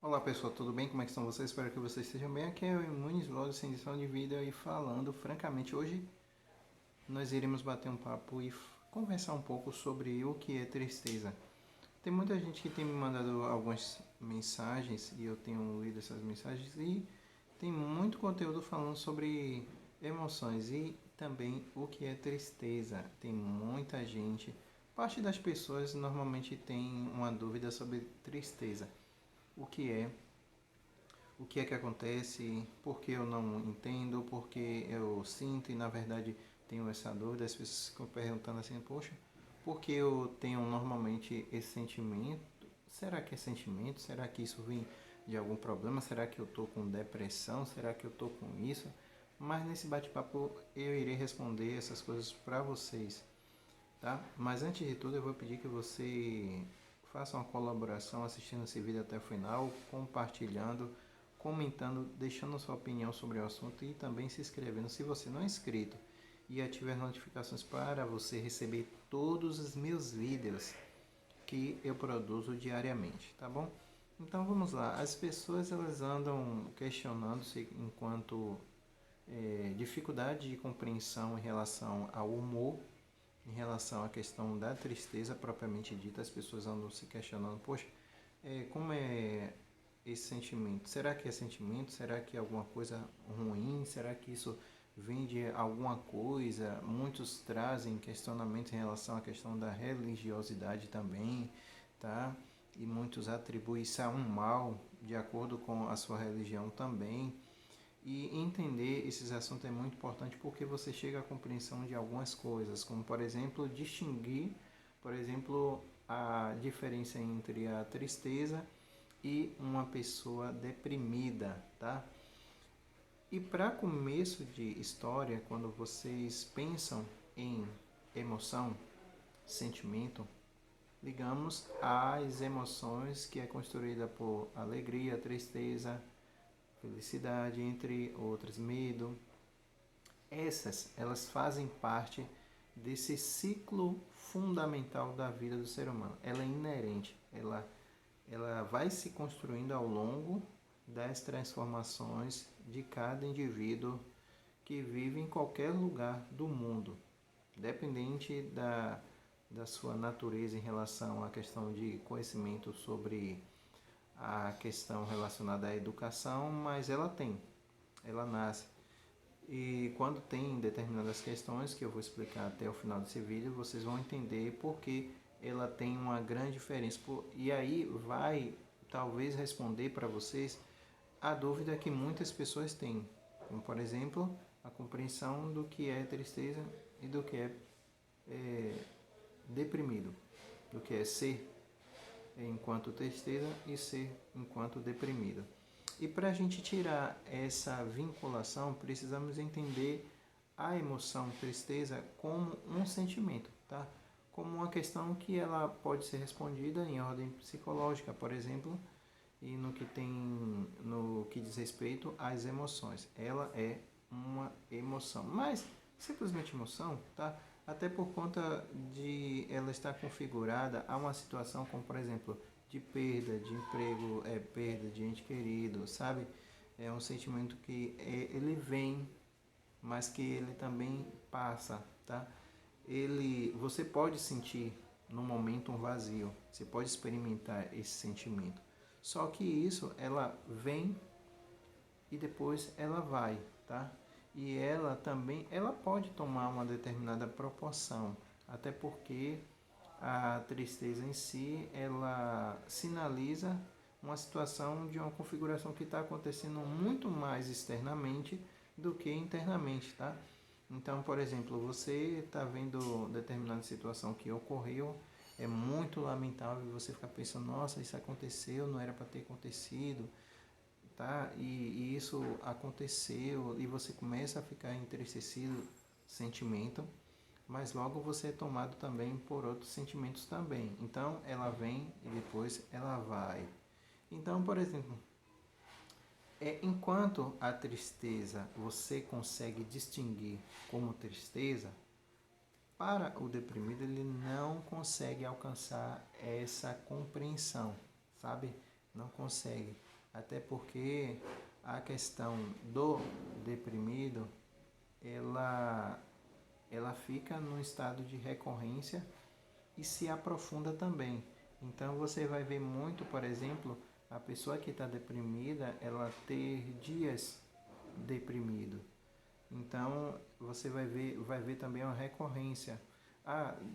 Olá pessoal, tudo bem? Como é que estão vocês? Espero que vocês estejam bem. Aqui é o Imunes Vlogs sem edição de vídeo e falando francamente. Hoje nós iremos bater um papo e conversar um pouco sobre o que é tristeza. Tem muita gente que tem me mandado algumas mensagens e eu tenho lido essas mensagens e tem muito conteúdo falando sobre emoções e também o que é tristeza. Tem muita gente, parte das pessoas normalmente tem uma dúvida sobre tristeza. O que é? O que é que acontece, por que eu não entendo, por que eu sinto e na verdade tenho essa dúvida. As pessoas ficam perguntando assim, poxa, por que eu tenho normalmente esse sentimento? Será que é sentimento? Será que isso vem de algum problema? Será que eu estou com depressão? Será que eu estou com isso? Mas nesse bate-papo eu irei responder essas coisas para vocês, tá? Mas antes de tudo eu vou pedir que você faça uma colaboração assistindo esse vídeo até o final, compartilhando, comentando, deixando sua opinião sobre o assunto e também se inscrevendo se você não é inscrito e ative as notificações para você receber todos os meus vídeos que eu produzo diariamente, tá bom? Então vamos lá, as pessoas elas andam questionando-se enquanto dificuldade de compreensão em relação ao humor, em relação à questão da tristeza propriamente dita. As pessoas andam se questionando, poxa, como é esse sentimento? Será que é sentimento? Será que é alguma coisa ruim? Será que isso vem de alguma coisa? Muitos trazem questionamentos em relação à questão da religiosidade também, tá? E muitos atribuem isso a um mal de acordo com a sua religião também. E entender esses assuntos é muito importante porque você chega à compreensão de algumas coisas, como por exemplo, distinguir, por exemplo, a diferença entre a tristeza e uma pessoa deprimida, tá? E para começo de história, quando vocês pensam em emoção, sentimento, ligamos às emoções que é construída por alegria, tristeza, felicidade, entre outras, medo. Elas fazem parte desse ciclo fundamental da vida do ser humano. Ela é inerente, ela vai se construindo ao longo das transformações de cada indivíduo que vive em qualquer lugar do mundo, dependente da sua natureza em relação à questão de conhecimento sobre a questão relacionada à educação, mas ela nasce. E quando tem determinadas questões, que eu vou explicar até o final desse vídeo, vocês vão entender porque ela tem uma grande diferença. E aí vai talvez responder para vocês a dúvida que muitas pessoas têm, como por exemplo a compreensão do que é tristeza e do que é deprimido, do que é ser enquanto tristeza e ser enquanto deprimido. E para a gente tirar essa vinculação, precisamos entender a emoção tristeza como um sentimento, tá? Como uma questão que ela pode ser respondida em ordem psicológica, por exemplo, e no que diz respeito às emoções. Ela é uma emoção, mas simplesmente emoção, tá? Até por conta de ela estar configurada a uma situação como, por exemplo, de perda de emprego, perda de ente querido, sabe? É um sentimento que ele vem, mas que ele também passa, tá? Você pode sentir no momento um vazio, você pode experimentar esse sentimento. Só que isso, ela vem e depois ela vai, tá? E ela também, ela pode tomar uma determinada proporção, até porque a tristeza em si, ela sinaliza uma situação de uma configuração que está acontecendo muito mais externamente do que internamente, tá? Então, por exemplo, você está vendo determinada situação que ocorreu, é muito lamentável e você fica pensando, nossa, isso aconteceu, não era para ter acontecido, tá? E isso aconteceu e você começa a ficar entristecido, sentimento, mas logo você é tomado também por outros sentimentos também. Então ela vem e depois ela vai. Então, por exemplo, enquanto a tristeza você consegue distinguir como tristeza, para o deprimido ele não consegue alcançar essa compreensão, sabe? não consegue. Até porque a questão do deprimido, ela fica num estado de recorrência e se aprofunda também. Então você vai ver muito, por exemplo, a pessoa que está deprimida, ela ter dias deprimido. Então você vai ver também uma recorrência.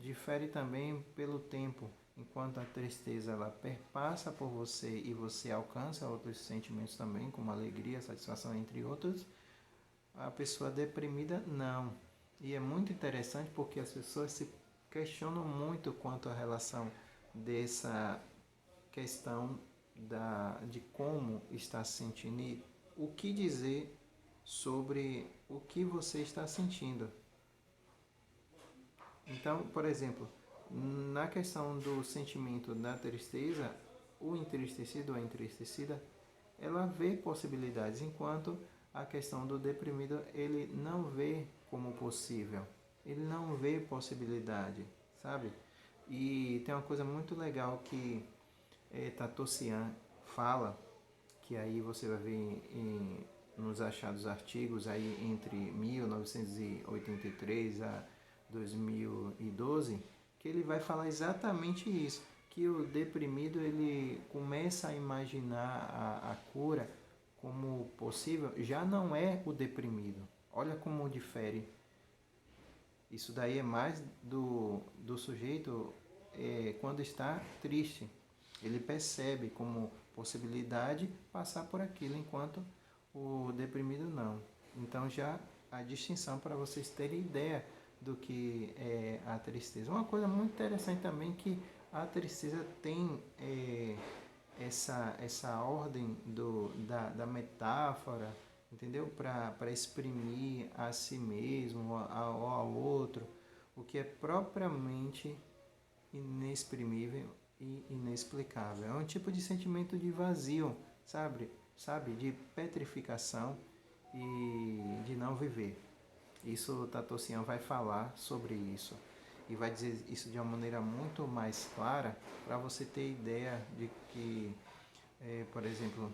Difere também pelo tempo. Enquanto a tristeza ela perpassa por você e você alcança outros sentimentos também, como alegria, satisfação, entre outros, a pessoa deprimida não. E é muito interessante porque as pessoas se questionam muito quanto à relação dessa questão de como está se sentindo e o que dizer sobre o que você está sentindo. Então, por exemplo, na questão do sentimento da tristeza, o entristecido ou a entristecida, ela vê possibilidades, enquanto a questão do deprimido, ele não vê como possível, ele não vê possibilidade, sabe? E tem uma coisa muito legal que Tato Cian fala, que aí você vai ver nos achados artigos aí entre 1983 a 2012, que ele vai falar exatamente isso, que o deprimido ele começa a imaginar a cura como possível, já não é o deprimido. Olha como difere. Isso daí é mais do sujeito quando está triste. Ele percebe como possibilidade passar por aquilo, enquanto o deprimido não. Então já a distinção para vocês terem ideia do que é a tristeza. Uma coisa muito interessante também que a tristeza tem essa ordem da metáfora, entendeu? Para exprimir a si mesmo ou ao outro, o que é propriamente inexprimível e inexplicável. É um tipo de sentimento de vazio, sabe? De petrificação e de não viver. Isso Tato Cian vai falar sobre isso e vai dizer isso de uma maneira muito mais clara para você ter ideia de que, por exemplo,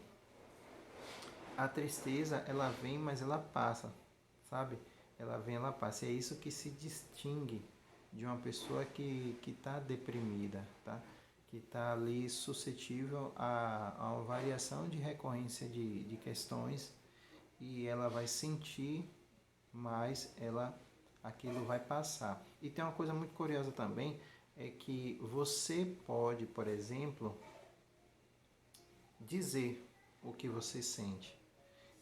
a tristeza ela vem, mas ela passa, sabe? Ela vem, ela passa. E é isso que se distingue de uma pessoa que está deprimida, tá? Que está ali suscetível a uma variação de recorrência de questões e ela vai sentir, mas aquilo vai passar. E tem uma coisa muito curiosa também, é que você pode, por exemplo, dizer o que você sente.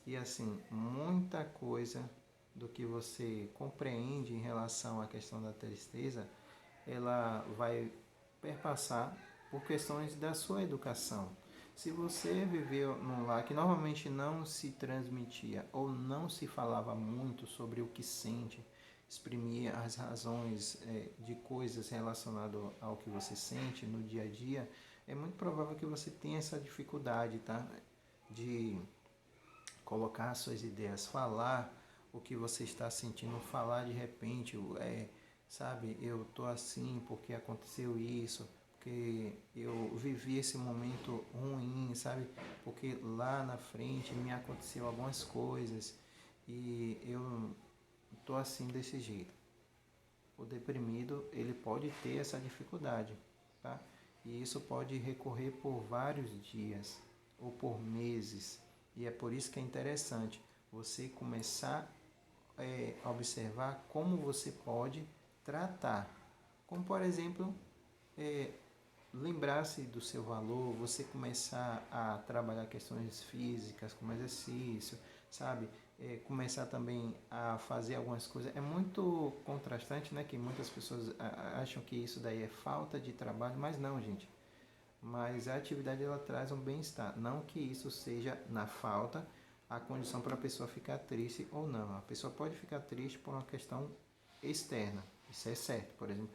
E assim, muita coisa do que você compreende em relação à questão da tristeza, ela vai perpassar por questões da sua educação. Se você viveu num lar que normalmente não se transmitia ou não se falava muito sobre o que sente, exprimir as razões de coisas relacionadas ao que você sente no dia a dia, é muito provável que você tenha essa dificuldade, tá? De colocar suas ideias, falar o que você está sentindo, falar de repente, sabe, eu tô assim porque aconteceu isso, porque eu vivi esse momento ruim, sabe, porque lá na frente me aconteceu algumas coisas e eu tô assim desse jeito. O deprimido, ele pode ter essa dificuldade, tá? E isso pode recorrer por vários dias ou por meses. E é por isso que é interessante você começar a observar como você pode tratar. Como, por exemplo, lembrar-se do seu valor, você começar a trabalhar questões físicas, como exercício, sabe? Começar também a fazer algumas coisas. É muito contrastante, né? Que muitas pessoas acham que isso daí é falta de trabalho, mas não, gente. Mas a atividade ela traz um bem-estar. Não que isso seja na falta a condição para a pessoa ficar triste ou não. A pessoa pode ficar triste por uma questão externa. Isso é certo. Por exemplo,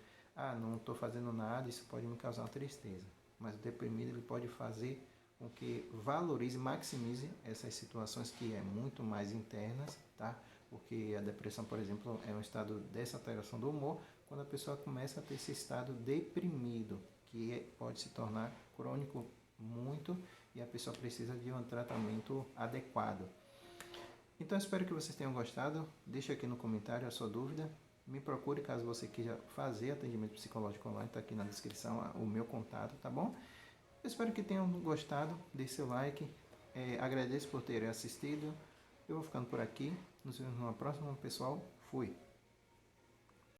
não estou fazendo nada, isso pode me causar uma tristeza. Mas o deprimido ele pode fazer com que valorize, maximize essas situações que é muito mais internas, tá? Porque a depressão, por exemplo, é um estado dessa alteração do humor, quando a pessoa começa a ter esse estado deprimido, que pode se tornar crônico muito e a pessoa precisa de um tratamento adequado. Então espero que vocês tenham gostado. Deixe aqui no comentário a sua dúvida. Me procure caso você queira fazer atendimento psicológico online. Está aqui na descrição o meu contato, tá bom? Eu espero que tenham gostado. Deixe seu like. Agradeço por terem assistido. Eu vou ficando por aqui. Nos vemos numa próxima, pessoal. Fui!